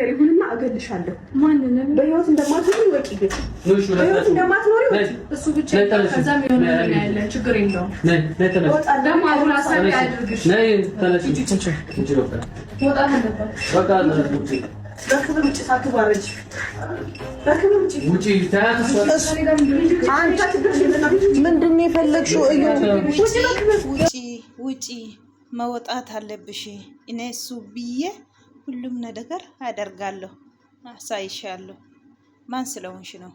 ነገር ይሁንና አገልሻለሁ። ማንንም በህይወት እንደማትኖሪ ወቂ ግን በህይወት እንደማትኖሪ ወቂ እሱ ብቻ ከዛም የሆነ ነገር ያለ ችግር የለውም። ደግሞ አሁን ሀሳብ ያድርግሽ። ነይ ተነሽ እንጂ ወጣ ነበር በቃ ተነሽ። በክብር ውጪ ሳትዋረጅ በክብር ውጪ ውጪ ታያት። ምንድን ነው የፈለግሽው? ውጪ መውጣት አለብሽ። እኔ እሱ ብዬ ሁሉም ነገር አደርጋለሁ፣ አሳይሻለሁ። ማን ስለሆንሽ ነው?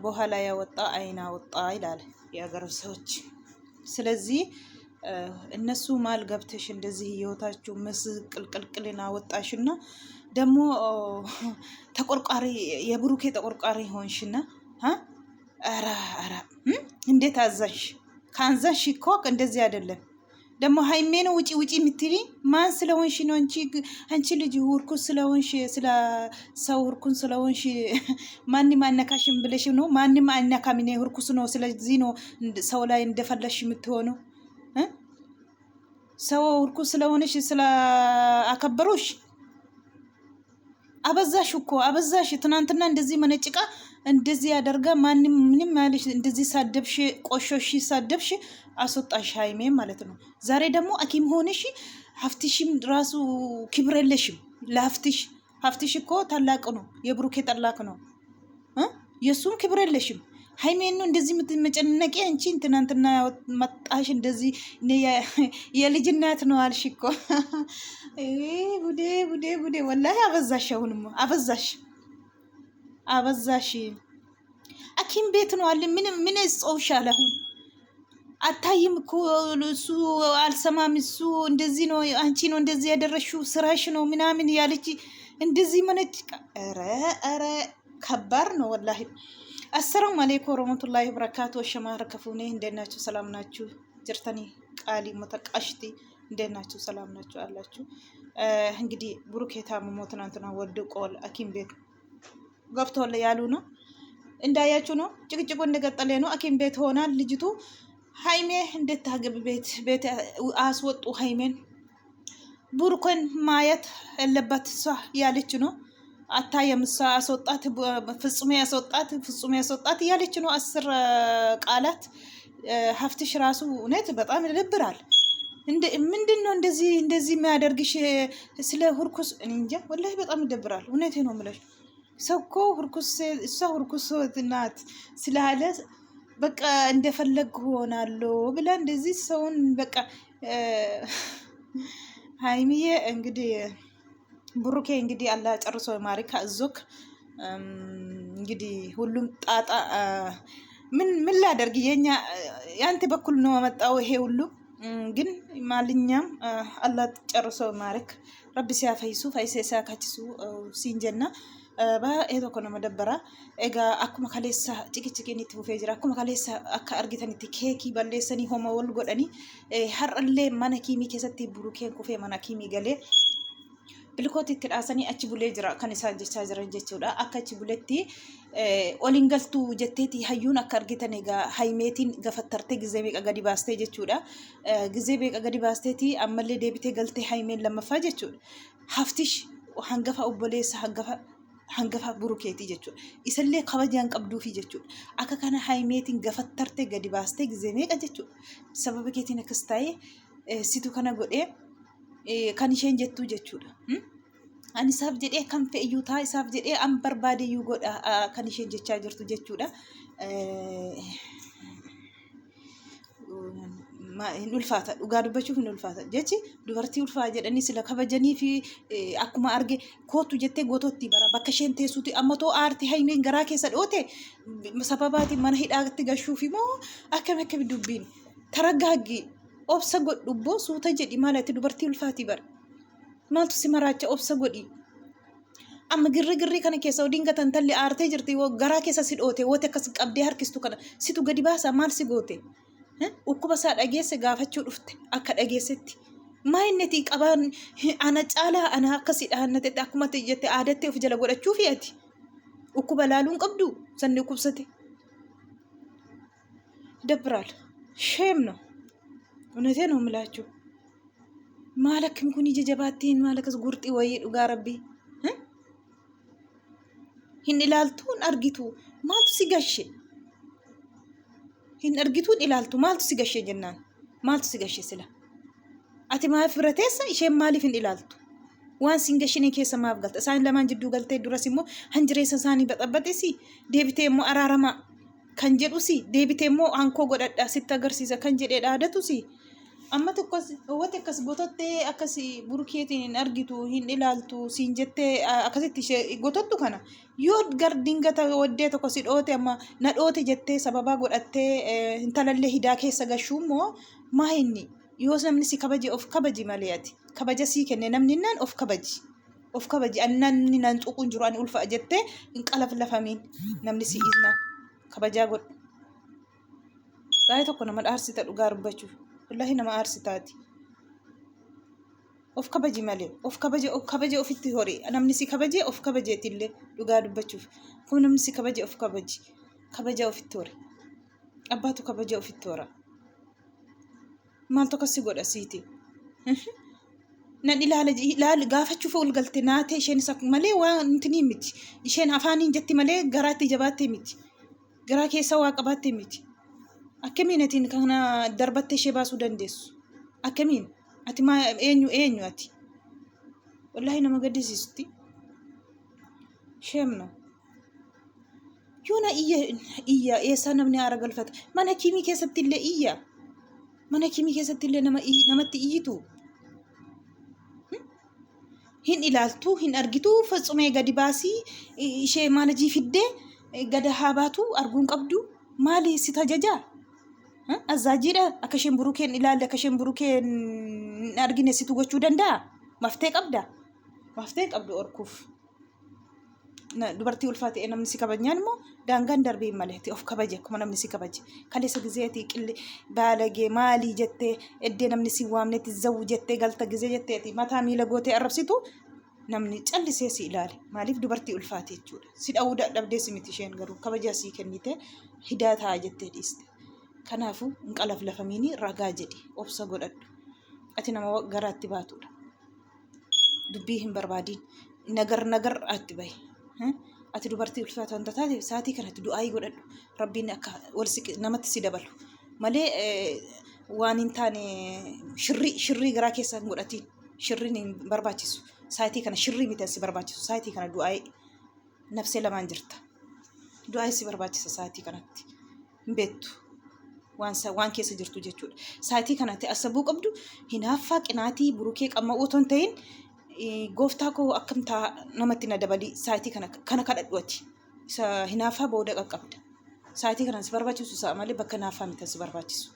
በኋላ ያወጣ አይና ወጣ ይላል የሀገር ሰዎች። ስለዚህ እነሱ ማል ገብተሽ እንደዚህ ህይወታችሁ ምስቅልቅልቅልና አወጣሽና ደግሞ ተቆርቋሪ የብሩኬ ተቆርቋሪ ሆንሽና ኧረ እንዴት አዛሽ? ካንዛሽ እኮ እንደዚህ አይደለም። ደግሞ ሃይሜ ነው ውጪ ውጪ የምትሪ ማን ስለሆንሽ ነው? አንቺ ልጅ ሁርኩስ ስለሆንሽ ስለ ሰው ሁርኩን ስለሆንሽ ማንም አነካሽም ብለሽ ነው? ማንም አነካም ነው ሁርኩስ ነው። ስለዚህ ነው ሰው ላይ እንደፈለሽ የምትሆነው። ሰው ሁርኩስ ስለሆንሽ ስለ አከበሩሽ አበዛሽ እኮ አበዛሽ። ትናንትና እንደዚህ መነጭቃ እንደዚህ ያደርጋ ማንም ምንም ያለሽ እንደዚህ ሳደብሽ ቆሾሽ ሳደብሽ አስወጣሽ ሃይሜ ማለት ነው። ዛሬ ደግሞ አኪም ሆነሽ ሀፍትሽም ራሱ ክብር የለሽም ለሀፍትሽ እኮ ታላቅ ነው፣ የብሩኬ ታላቅ ነው። የሱም ክብር የለሽም። ሃይሜን ነው እንደዚህ የምትመጨነቂ አንቺ። ትናንትና መጣሽ እንደዚህ የልጅናት ነው አልሽ እኮ። ቡዴ ወላሂ አበዛሽ። አሁንም አበዛሽ። አኪም ቤት ነው አለ ምን ጾውሻል? አሁን አታይም እኮ እሱ አልሰማም። እሱ እንደዚህ ነው አንቺ ነው እንደዚህ ያደረሽው ስራሽ ነው ምናምን ያለች እንደዚህ መነጭ። ኧረ ከባድ ነው ወላሂ። አሰላሙ አለይኩም ወረህመቱላሂ ወበረካቱ። ወሸማረ ከፉኔ እንዴት ናችሁ? ሰላም ናችሁ? ጅርተኒ ቃሊ መተቃሽቲ እንዴት ናችሁ? ሰላም ናችሁ አላችሁ? እንግዲህ ብሩኬ ታምሞ ትናንትና ወድቆል አኪም ቤት ገብቷል ያሉ ነው። እንዳያችሁ ነው። ጭቅጭቁ እንደቀጠለ ነው። አኪም ቤት ሆናል ልጅቱ። ሃይሜ እንዴት ታገብ ቤት አስወጡ ሃይሜን። ብሩኬን ማየት ያለበት እሷ ያለች ነው። አታየም እሷ አስወጣት፣ ፍጹሜ ያስወጣት እያለች ነው። 10 ቃላት ሀፍትሽ ራሱ እውነት በጣም ይደብራል። ምንድን ነው እንደዚህ የሚያደርግሽ? ስለ ሁርኩስ እኔ እንጃ ወላሂ በጣም ይደብራል። እውነቴ ነው የምልሽ። ሰው እኮ እሷ ሁርኩስ ናት ስላለ በቃ እንደፈለግ ሆናለሁ ብላ እንደዚህ ሰውን በቃ ሃይሚዬ እንግዲህ ብሩኬ እንግዲህ አላህ ጨርሶ ማሪካ እዞክ እንግዲህ ሁሉም ጣጣ ምን ላደርግ ያንተ በኩል ነው መጣው ይሄ ሁሉ ግን ማልኛም አላህ ጨርሶ ማሪክ ረቢ ሲያፈይሱ ፈይሴሳ ካቺሱ ሲንጀና ባኤቶ ኮነ መደበራ ኤጋ አኩማ ካሌሳ ጭቅጭቅኒ ትፉ ፌጅራ አኩማ ካሌሳ አካ አርጊተኒቲ ኬኪ ባሌሰኒ ሆማ ወል ጎዳኒ ሀርለ ማነኪሚ ከሰቲ ብሩኬን ኩፌ ማነኪሚ ገሌ bilkooti itti dhaasanii achi bulee jira kan isaan jechaa jiran jechuudha. Akka achi buletti oliin galtuu jetteeti hayyuun akka argitan egaa haimeetiin gafattartee gizee meeqa gadi baastee jechuudha. Gizee meeqa gadi baasteeti ammallee deebitee galtee haimeen lammaffaa jechuudha. Haftish hangafa obboleessa hangafa burukeeti jechuudha. Isallee kabajaan qabduufi jechuudha. Akka kana haimeetiin gafattartee gadi baastee gizee meeqa jechuudha. Sababa keetiin akkas taa'ee situ kana godhee kan isheen jettuu jechuudha. Ani isaaf jedhee kan fe'iyyuu taa isaaf jedhee an barbaadeyyuu godha kan isheen jechaa jirtu jechuudha. Hin ulfaata dhugaa dubbachuuf hin ulfaata jechi dubartii ulfaa jedhanii sila kabajanii fi akkuma arge kootu jettee gootootti bara bakka isheen teessuuti amma too aartii haimeen garaa keessa dhoote sababaatiin mana hidhaatti gashuuf immoo akkam dubbiin taraggaaggi obsa godhubbo suuta jedhi maalati dubartii ulfaati bara maaltu si maraacha obsa godhi amma girri kana keessa odiin gatantalli aartee jirti garaa keessa si dhoote wote akkas qabdee harkistu kana situ gadi baasa maal si goote ukkuba isaa dhageesse gaafachuu dhufte akka dhageessetti maa inneti qabaan ana caalaa ana akkasi dhahannatetti akkuma jette aadattee of jala godhachuu fi'ati ukkuba laaluun qabdu sanni ukkubsate ደብራል ሼም ነው እውነቴ ነው የምላችሁ ማለክም ኩኒ ጀጀባቴን ማለከስ ጉርጢ ወይ ዱጋ ረቢ hin ilaaltu hin argitu maaltu si gashe hin argitu hin ilaaltu maaltu si gashe jennaan maaltu si gashe sila ati maaf firateessa isheen maaliif hin ilaaltu waan sin gashine keessa maaf galta isaan lamaan jidduu galtee duras immoo hanjireessa isaanii baxabaxesi deebitee immoo araarama kan jedhusi deebitee immoo hankoo godhadhaa sitti agarsiisa kan jedhee dhaadatusi amma tokkos wati akkas gotottee akkas burukeetiin hin argitu hin ilaaltu siin jettee akkasitti ishee gotottu kana yoo gar dingata waddee tokko si dhoote amma na dhoote jettee sababaa godhattee intalallee hidaa keessa gashuu immoo maa inni yoo namni si kabaje of kabaji malee ati kabaja sii kenne namni naan of kabaji namni naan xuquun jiru ani ulfa jettee hin qalaflafamiin namni si isna kabajaa godhu baay'ee tokko nama dhaarsita dhugaa dubbachuuf wallahi nama aarsitaati of kabaji malee of kabaje ofitti hori namni si kabaje of kabajeetillee dhugaa dubbachuuf kun namni si kabaje of kabaja ofitti hori abbaatu kabaja ofitti hora maal tokko si godha siiti nan ilaala gaafachuuf ol galte naate isheen isa malee waan intini miti isheen afaaniin jetti malee garaatti jabaattee miti garaa keessa waa qabaattee miti akkamiin atiin kana darbattee ishee baasuu dandeessu akkamiin ati maa eenyu ati wallahi nama gaddisiisti sheemna yoona iyya eessaa namni aara galfata mana kiimii keessatti illee iyya mana kiimii keessatti illee namatti iyyitu hin ilaaltu hin argitu fatsumee gadi baasii ishee maalajii fiddee gada haabaatu arguun qabdu maali si tajajaa azaajiidha akka isheen burukeen ilaalle akka isheen burukeen argine situ gochuu danda'a maftee qabdu orkuuf dubartii ulfaate namni si kabajaan immoo daangaan darbee maleeti of kabaje akkuma namni si kabaje kaleessa gizeeti qilli baalagee maalii jettee eddee namni si waamnetti zawwu jettee galta gizee jetteeti mataa miila gootee arrabsitu namni callisee si ilaale maaliif dubartii ulfaate jechuudha si dha'uu dadhabdee si miti isheen garuu kabajaa sii kennite hidaa ta'a jettee dhiiste kanaafuu hin qalaflafamiini ragaa jedhi obsa godhadhu ati nama garaatti baatudha dubbii hin barbaadiin nagar atti bahi ati dubartii ulfaata wanta taate saatii kanatti du'aayii godhadhu rabbiin akka namatti si dabalu malee waan hin taane shirrii garaa keessa hin godhatiin shirriin hin barbaachisu saatii kana shirrii miti si barbaachisu saatii kana du'aayii nafsee lamaan jirta du'aayii si barbaachisa saatii kanatti hin beektu waan keessa jirtu jechuudha saatii kanatti asabuu qabdu hinaaffaa qinaatii burukee qamma otoo hin ta'in gooftaa koo akkamtaa namatti na dabalii saatii kana kadhadhuati isa hinaaffaa booda qaqqabda saatii kana si barbaachisu isaa malee bakka hinaaffaa miti si barbaachisu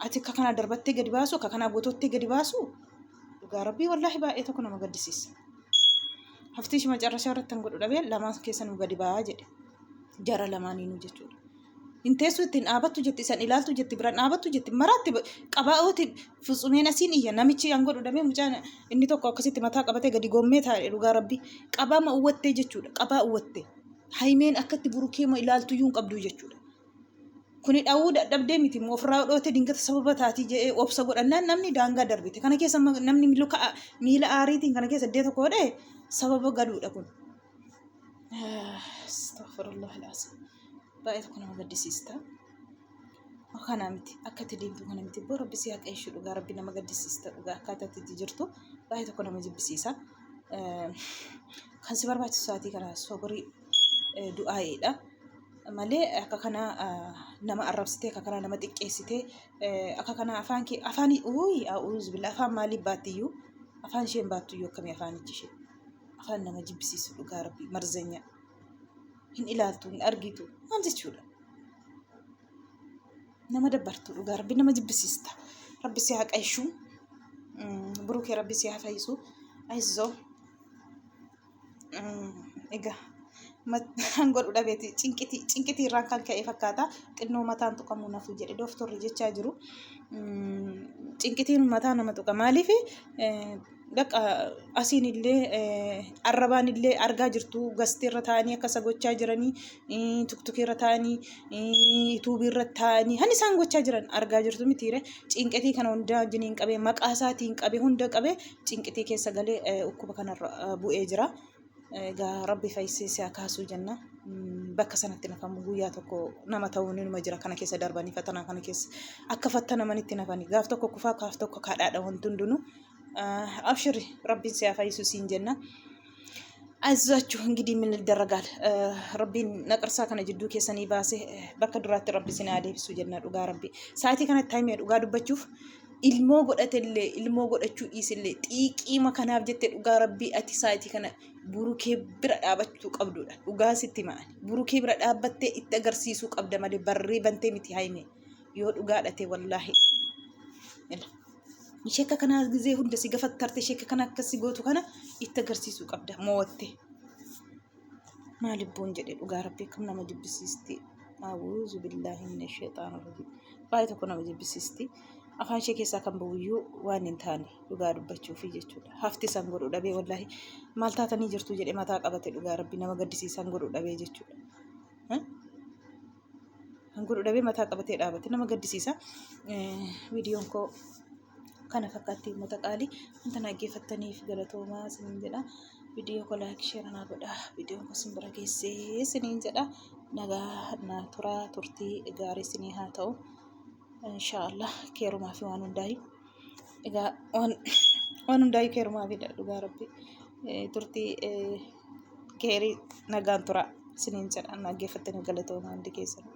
ati akka kana darbattee gadi baasu akka kana gootottee gadi baasu dhugaa rabbii wallaahi baay'ee tokko nama gaddisiisa haftii shima carrashaa irratti kan godhu dhabee lamaan keessa nu gadi ba'aa jedhe jara lamaaniinuu jechuudha inteessu ittiin dhaabattu jetti isan ilaaltu jetti biraan dhaabattu jetti maraatti qabaa'ooti futsumeen asiin iyya namichi an godhu dhabee mucaan inni tokko akkasitti mataa qabatee gadi gommee taa'e dhugaa rabbii qabaama uwwattee jechuudha qabaa uwwattee haimeen akkatti burukeema ilaaltu iyyuu hin qabdu jechuudha kuni dhawuu dadhabdee miti immoo ofirraa dhoote dingata sababa taatii jedhee obsa godhannaan namni daangaa darbite kana keessa namni miila aariitiin kana keessa iddee tokko hodhee sababa galuudha kun astaghfirullah alazim baay'ee tokko nama gaddisiista akkanaa miti akkatti deemtu kana miti boo rabbi si haqeessu dhugaa rabbi nama gaddisiista dhugaa akkaataa itti jirtu baay'ee tokko nama jibbisiisa kan si barbaachisu saatii kana soborii du'aayiidha malee akka kana nama arrabsitee akka kana nama xiqqeessitee akka kana afaanii a'uuzu billah afaan maaliif baattiyyuu afaan isheen baattuyyuu akkamii afaanichi ishee afaan nama jibbisiisu dhugaa rabbi marzanya hin ilaaltu hin argitu maal jechuudha nama dabbartu dhugaa rabbi nama jibbisiista rabbi si haqeessu burukee rabbi si hafayyisu aizzoo egaa godhu dhabeeti cinqitii irraan kan ka'e fakkaata xinnoo mataan tuqamu nafu jedhe dooftorri jechaa jiru cinqitiin mataa nama tuqa maaliif dhaqa asiin illee arrabaan illee argaa jirtu gastee irra taa'anii akkasa gochaa jiranii tuktukii irra taa'anii tuubii irra taa'anii han isaan gochaa jiran argaa jirtu mitiire cinqitii kana hunda jiniin qabee maqaa isaatiin qabee hunda qabee cinqitii keessa galee ukkuba kanarra bu'ee jira egaa rabbi fayyisee akaasuu jenna bakka sanatti nafamu guyyaa tokko nama ta'uun numa jira kana keessa darbanii fatanaa kana keessa akka fattanamanitti nafanii gaaf tokko kufaa gaaf tokko kadhaadha wanti hundinuu abshiri rabbiin si fayyisuu siin jenna. አይዟችሁ እንግዲህ ምን ይደረጋል ረቢን ነቅርሳ ከነ ጅዱ ከሰኒ ባሴ በከዱራት ረቢ ሲና አደብሱ ጀና ዱጋ ረቢ ሳይቲ ከነ ታይም ዱጋ ዱበቹፍ ኢልሞ ጎደተለ ኢልሞ ጎደቹ ኢስለ ጢቂ መከናፍ ጀተ ዱጋ ረቢ አቲ ሳይቲ ከነ ቡሩኬ ብራ ዳበቹ ቀብዱዳ ዱጋ ሲቲ ማን ቡሩኬ ብራ ዳበተ ኢተገርሲሱ ቀብደ ማለ በሪ በንቴ ሚቲ ሃይሜ ዮ ዱጋ ዳቴ ወላሂ ይሸከ ከና ጊዜ ሁንደ ሲገፈተርተ ሸከ ከና ከሲ ጎቱ ከና ይተገርሲሱ ቀብዳ ሞወቴ ማልቦን ጀደ ዱጋ ረቢ ከመና መጅብሲስቲ አውዙ ቢላሂ ሚነ ሸይጣን ረጂም ባይተ ኮና መጅብሲስቲ አፋን ሸከሳ ከምበውዩ ዋንን ታኒ ዱጋ ዱበቹ ፍየቹ ሀፍቲ ሰንጎዶ ዳቤ ወላሂ ማልታተኒ ጅርቱ ጀደ ማታ ቀበተ ዱጋ ረቢ ነመ ገድሲ ሰንጎዶ ዳቤ ጀቹ ሰንጎዶ ዳቤ ማታ ቀበተ ዳበተ ነመ ገድሲሳ ቪዲዮን ኮ kana fakkaatti uummata qaalii wanta naggeeffattaniif galatoomaa isiniin jedha viidiyoo ko laayik sheer naa godha viidiyoon kun isin bira geessee isiniin jedha nagaa na turaa turtii gaarii isinii haa ta'u inshaallah keerumaa fi waan hundaayi egaa waan hundaayi keerumaa fi dhugaa rabbi turtii keerii nagaan turaa isiniin jedha naggeeffattaniif galatoomaa hundi keessan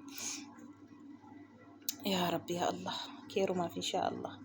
yaa rabbi yaa allah keerumaa fi inshaallah